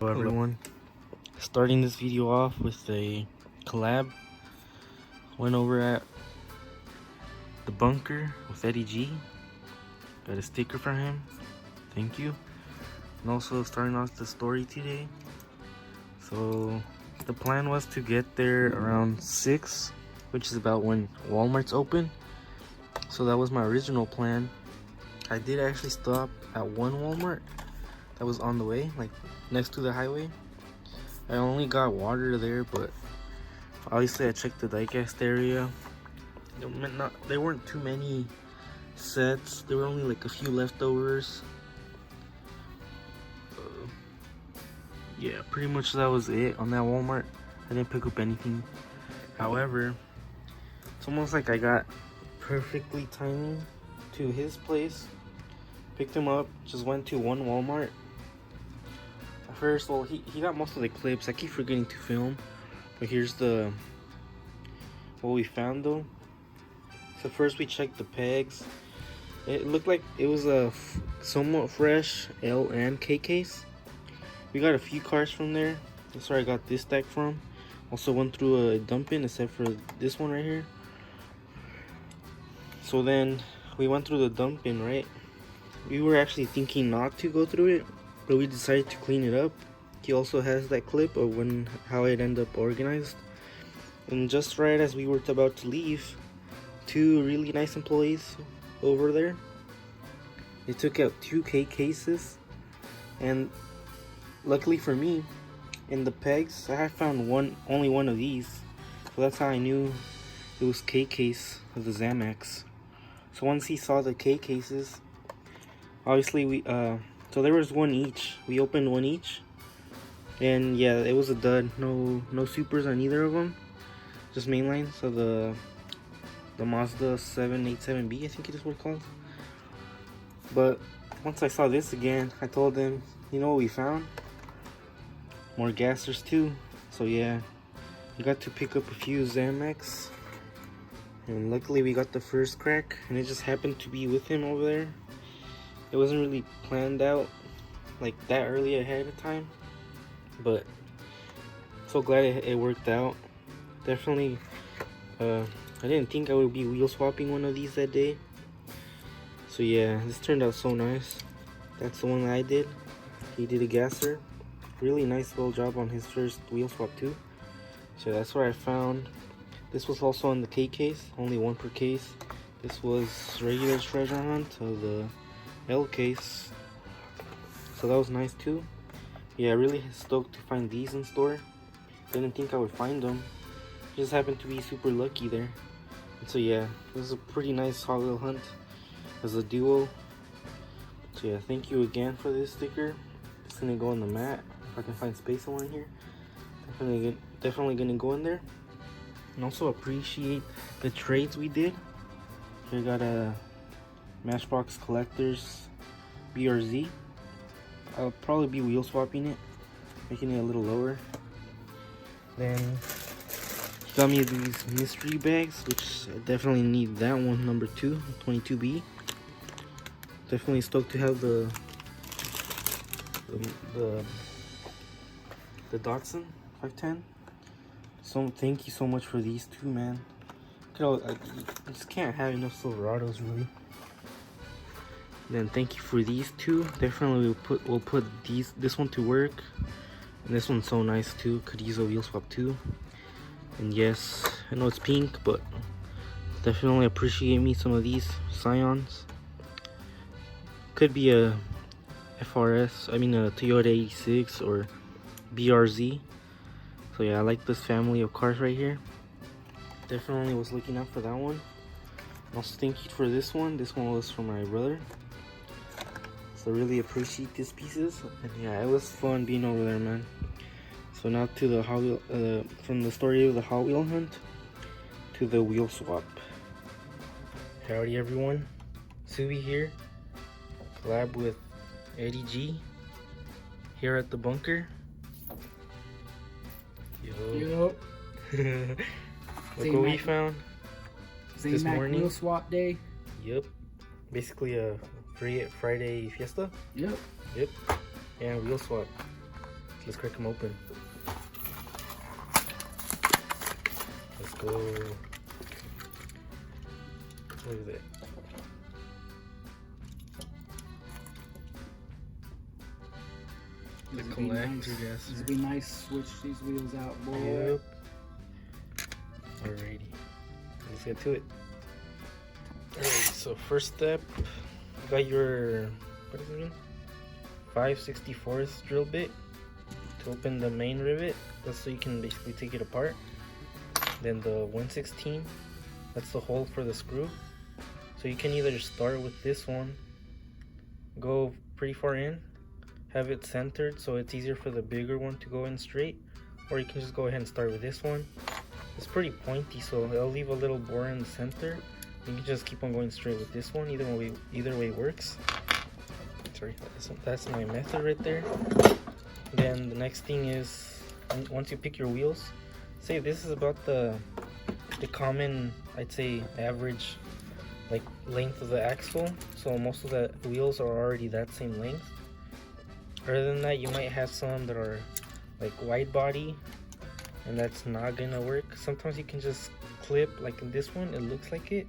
Hello everyone. Starting this video off with a collab. Went over at the bunker with Eddie G. Got a sticker from him. Thank you. And also starting off the story today. So the plan was to get there around 6, which is about when Walmart's open. So that was my original plan. I did actually stop at one Walmart that was on the way, like next to the highway. I only got water there, but obviously I checked the diecast area. There weren't too many sets. There were only like a few leftovers. Yeah, pretty much that was it on that Walmart. I didn't pick up anything. However, it's almost like I got perfectly timing to his place. Picked him up, just went to one Walmart. First, well, he got most of the clips. I keep forgetting to film, but here's what we found though. So first we checked the pegs. It looked like it was a somewhat fresh L and K case. We got a few cars from there. That's where I got this stack from. Also went through a dump-in except for this one right here. So then we went through the dump-in, right? We were actually thinking not to go through it, but we decided to clean it up. He also has that clip of how it ended up organized. And just right as we were about to leave, two really nice employees over there, they took out 2 K cases, and luckily for me, in the pegs, I found only one of these. So that's how I knew it was K case of the Zamacs. So once he saw the K cases, obviously so there was one each. We opened one each, and yeah, it was a dud. No supers on either of them, just mainline. So the Mazda 787B, I think it is what it's called. But once I saw this again, I told them, you know what we found? More gassers too. So yeah, we got to pick up a few Zamacs, and luckily we got the first crack, and it just happened to be with him over there. It wasn't really planned out like that early ahead of time, but so glad it worked out. Definitely, I didn't think I would be wheel swapping one of these that day. So yeah, this turned out so nice. That's the one that I did. He did a gasser. Really nice little job on his first wheel swap too. So that's where I found. This was also in the K case, only one per case. This was regular treasure hunt of the L case, so that was nice too. Yeah, really stoked to find these in store. Didn't think I would find them. Just happened to be super lucky there. And so yeah, this is a pretty nice Hot Wheel hunt as a duo. So yeah, thank you again for this sticker. It's gonna go on the mat if I can find space somewhere in here. Definitely gonna go in there. And also appreciate the trades we did. Here got a Matchbox Collectors BRZ. I'll probably be wheel swapping it, making it a little lower. Then he got me these mystery bags, which I definitely need that one, number 2, 22B. Definitely stoked to have the Datsun 510. So thank you so much for these two, man. I just can't have enough Silverados really. Then thank you for these two. Definitely we'll put this one to work. And this one's so nice too. Could use a wheel swap too. And yes, I know it's pink, but definitely appreciate me some of these Scions. Could be a FRS, I mean a Toyota 86 or BRZ. So yeah, I like this family of cars right here. Definitely was looking out for that one. Also thank you for this one. This one was from my brother. So really appreciate these pieces. And yeah, it was fun being over there, man. So now to the Hot Wheel, from the story of the Hot Wheel hunt to the wheel swap. Howdy everyone, Subi here. Collab with Eddie G here at the bunker. Yo. Look what we found this morning. Wheel swap day. Yep. Basically a Friday fiesta. Yep. And wheel swap. Let's crack them open. Let's go. Look at that. The collector gas. It'd be nice. Switch these wheels out, boy. Yep. Alrighty. Let's get to it. Alright, so first step, you got your, what is it again? 5/64 drill bit to open the main rivet. That's so you can basically take it apart. Then the 1/16, that's the hole for the screw. So you can either start with this one, go pretty far in, have it centered so it's easier for the bigger one to go in straight, or you can just go ahead and start with this one. It's pretty pointy, so I'll leave a little bore in the center. You can just keep on going straight with this one. Either way works. Sorry, that's my method right there. Then the next thing is, once you pick your wheels, say this is about the common, I'd say average, like length of the axle. So most of the wheels are already that same length. Other than that, you might have some that are like wide body, and that's not gonna work. Sometimes you can just clip, like in this one, it looks like it.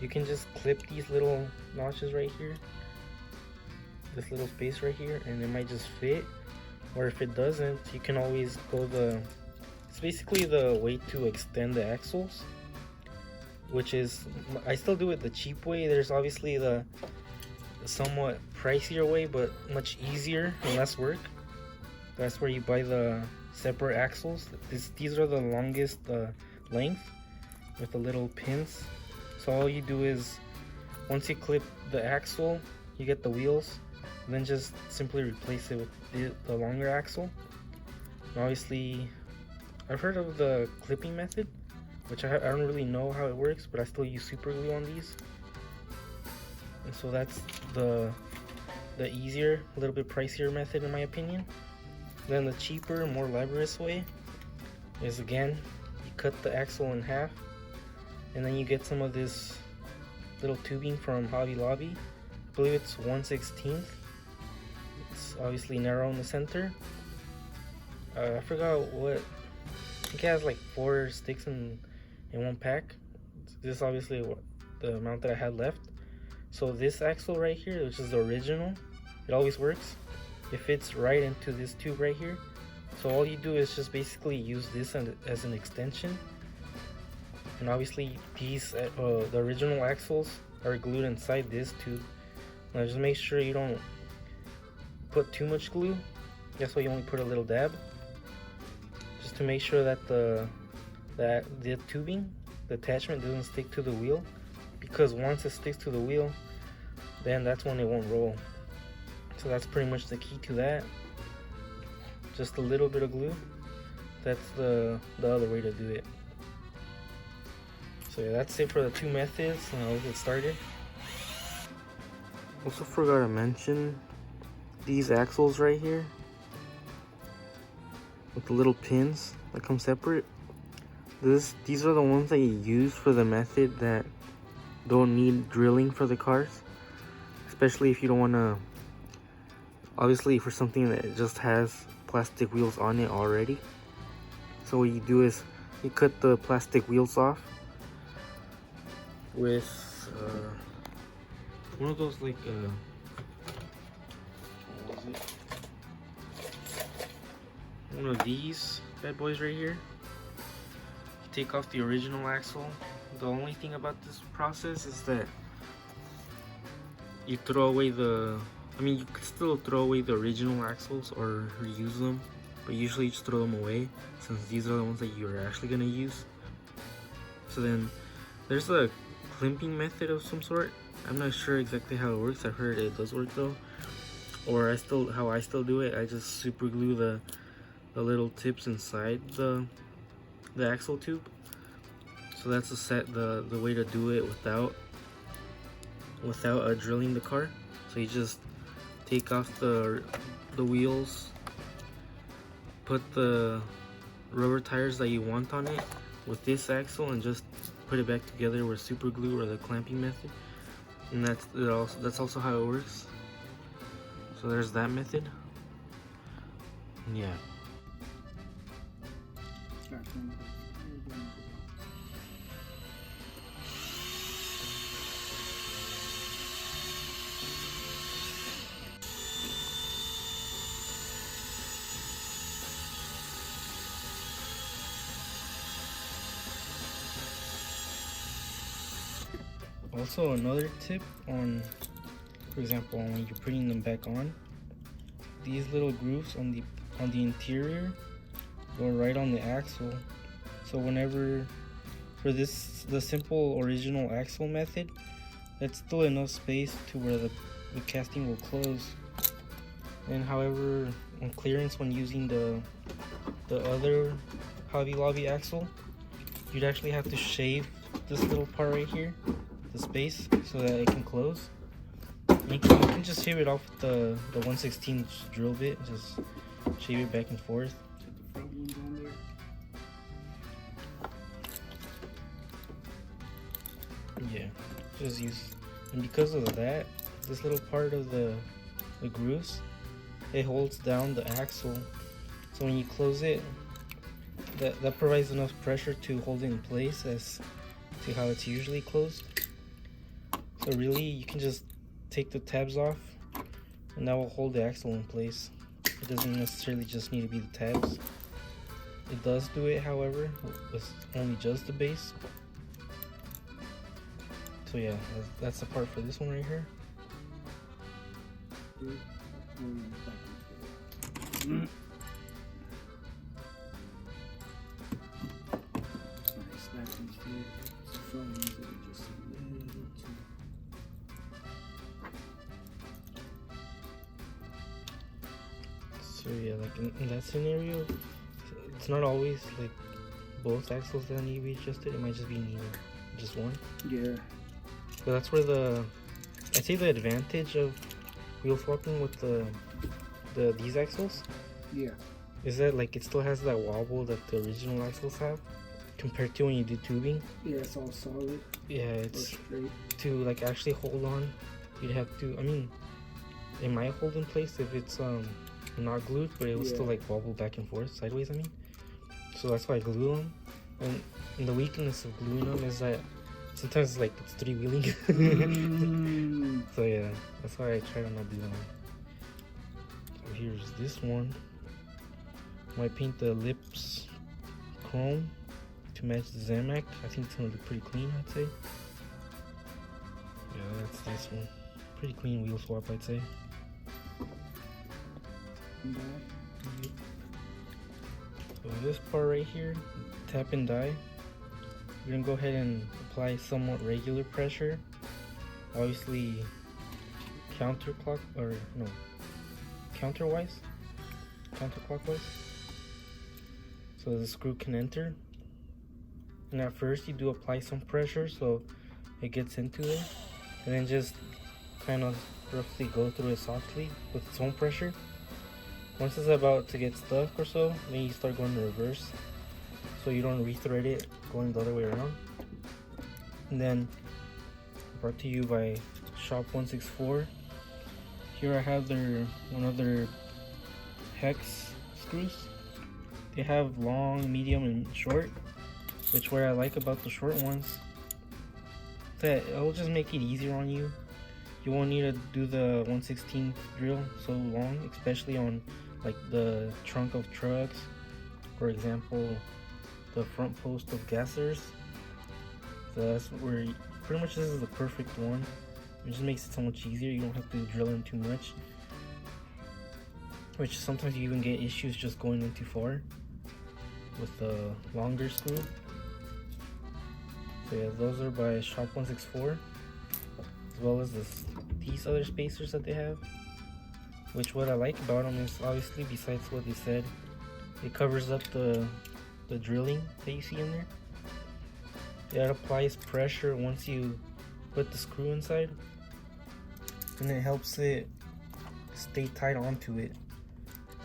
You can just clip these little notches right here, this little space right here, and it might just fit. Or if it doesn't, you can always go it's basically the way to extend the axles, which is, I still do it the cheap way. There's obviously the somewhat pricier way, but much easier and less work. That's where you buy the separate axles. These are the longest length with the little pins. So all you do is, once you clip the axle, you get the wheels, and then just simply replace it with the longer axle. And obviously, I've heard of the clipping method, which I don't really know how it works, but I still use super glue on these. And so that's the easier, a little bit pricier method in my opinion. Then the cheaper, more laborious way is, again, you cut the axle in half, and then you get some of this little tubing from Hobby Lobby. I believe it's 1/16. It's obviously narrow in the center. I forgot what, I think it has like 4 sticks in one pack. This is obviously the amount that I had left. So this axle right here, which is the original, it always works. It fits right into this tube right here. So all you do is just basically use this as an extension. And obviously these, the original axles are glued inside this tube. Now just make sure you don't put too much glue. That's why you only put a little dab, just to make sure that the tubing, the attachment, doesn't stick to the wheel. Because once it sticks to the wheel, then that's when it won't roll. So that's pretty much the key to that. Just a little bit of glue. That's the other way to do it. So yeah, that's it for the 2 methods. Now let's get started. Also forgot to mention these axles right here with the little pins that come separate. These are the ones that you use for the method that don't need drilling for the cars, especially if you don't want to, obviously for something that just has plastic wheels on it already. So what you do is you cut the plastic wheels off with one of those, like what was it? One of these bad boys right here. Take off the original axle. The only thing about this process is that you throw away you could still throw away the original axles or reuse them, but usually you just throw them away since these are the ones that you're actually going to use. So then there's a clamping method of some sort. I'm not sure exactly how it works. I've heard it does work though. Or how I still do it, I just super glue the little tips inside the axle tube. So that's the way to do it without drilling the car. So you just take off the wheels, put the rubber tires that you want on it with this axle, and just put it back together with super glue or the clamping method. And that's also how it works. So there's that method. Yeah. Start going. Also, another tip on, for example, when you're putting them back on, these little grooves on the interior go right on the axle. So whenever, for this, the simple original axle method, that's still enough space to where the casting will close. And however, on clearance, when using the other Hobby Lobby axle, you'd actually have to shave this little part right here, the space, so that it can close. You can just shave it off with the 1/16 drill bit, just shave it back and forth. Put the front ones on there. Yeah, just use, and because of that, this little part of the grooves, it holds down the axle. So when you close it, that provides enough pressure to hold it in place as to how it's usually closed. So really, you can just take the tabs off, and that will hold the axle in place. It doesn't necessarily just need to be the tabs. It does do it, however, with only just the base. So yeah, that's the part for this one right here. So yeah, like in that scenario, it's not always like both axles that need to be adjusted. It might just be just one. Yeah. So that's where I'd say the advantage of wheel swapping with these axles, yeah, is that like it still has that wobble that the original axles have, compared to when you do tubing. Yeah, it's all solid. Yeah, it's straight. To like actually hold on, you'd have to, I mean, it might hold in place if it's not glued, but it will still like wobble back and forth sideways, I mean. So that's why I glue them. And the weakness of gluing them is that sometimes like it's three wheeling. So yeah, that's why I try to not do that. So here's this one. Might paint the lips chrome to match the zamac. I think it's gonna look pretty clean, I'd say. Yeah, that's this one. Pretty clean wheel swap, I'd say. So this part right here, tap and die. We're gonna go ahead and apply somewhat regular pressure. Obviously counterclockwise. So the screw can enter. And at first you do apply some pressure so it gets into it. And then just kind of roughly go through it softly with its own pressure. Once it's about to get stuck or so, then you start going in reverse, so you don't rethread it going the other way around. And then, brought to you by Shop 164. Here I have one of their hex screws. They have long, medium, and short. Which what I like about the short ones, that it'll just make it easier on you. You won't need to do the 1/16 drill so long, especially on like the trunk of trucks, for example, the front post of gassers. So that's where pretty much this is the perfect one. It just makes it so much easier. You don't have to drill in too much, which sometimes you even get issues just going in too far with the longer screw. So yeah, those are by Shop 164, as well as these other spacers that they have. Which what I like about them is, obviously, besides what they said, it covers up the drilling that you see in there. It applies pressure once you put the screw inside, and it helps it stay tight onto it.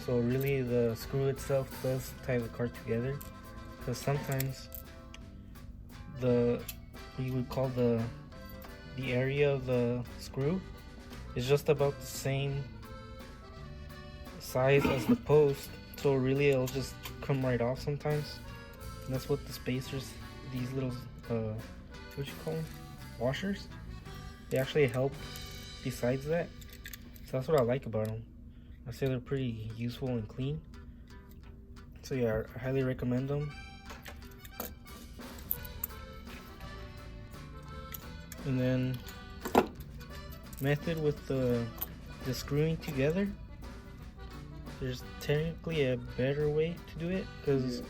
So really the screw itself does tie the car together, because sometimes we would call the area of the screw is just about the same size as the post, so really it'll just come right off sometimes. And that's what the spacers, these little what you call them, washers, they actually help besides that. So that's what I like about them. I say they're pretty useful and clean. So yeah, I highly recommend them. And then method with the screwing together, there's technically a better way to do it, because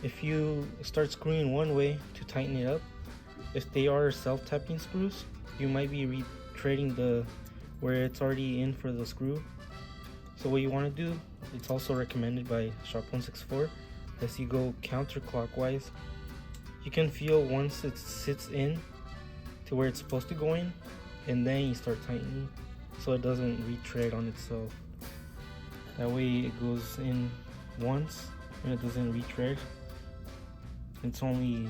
if you start screwing one way to tighten it up, if they are self-tapping screws, you might be retreading the where it's already in for the screw. So what you want to do, it's also recommended by Shop 164, as you go counterclockwise. You can feel once it sits in to where it's supposed to go in, and then you start tightening so it doesn't retread on itself. That way it goes in once and it doesn't retread. It's only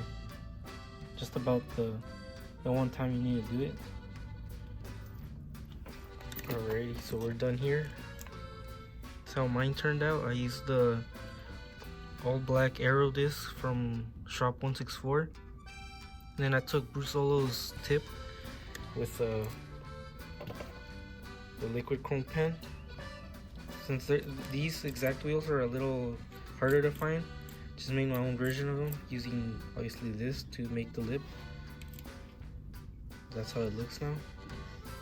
just about the one time you need to do it. Alrighty, so we're done here. That's how mine turned out. I used the all black aero disc from Shop 164. And then I took Bruce Solo's tip with the liquid chrome pen. Since these exact wheels are a little harder to find, just made my own version of them using obviously this to make the lip. That's how it looks now.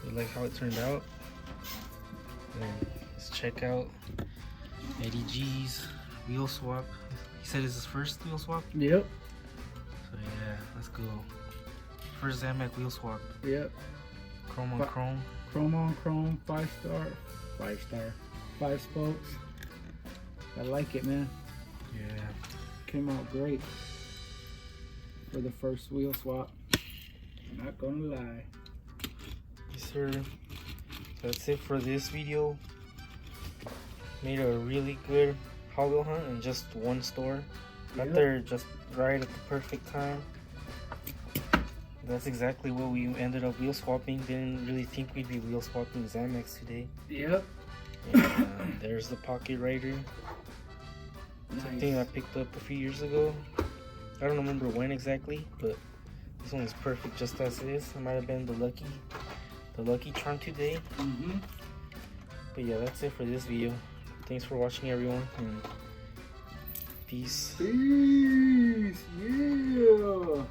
I like how it turned out. And let's check out Eddie G's wheel swap. He said it's his first wheel swap. Yep. So yeah, let's go. First Zamac wheel swap. Yep. Chrome on chrome. Chrome on chrome, 5-star. 5-star. 5 spokes. I like it, man. Yeah. Came out great for the first wheel swap. I'm not gonna lie. Yes, sir. That's it for this video. Made a really good Hot Wheel hunt in just one store. Got there just right at the perfect time. That's exactly what we ended up wheel swapping. Didn't really think we'd be wheel swapping Zamacs today. Yep. And there's the Pocket Rider. Nice. Something I picked up a few years ago. I don't remember when exactly, but this one is perfect just as it is. It might have been the lucky charm today. But yeah, that's it for this video. Thanks for watching, everyone, and peace. Peace. Yeah.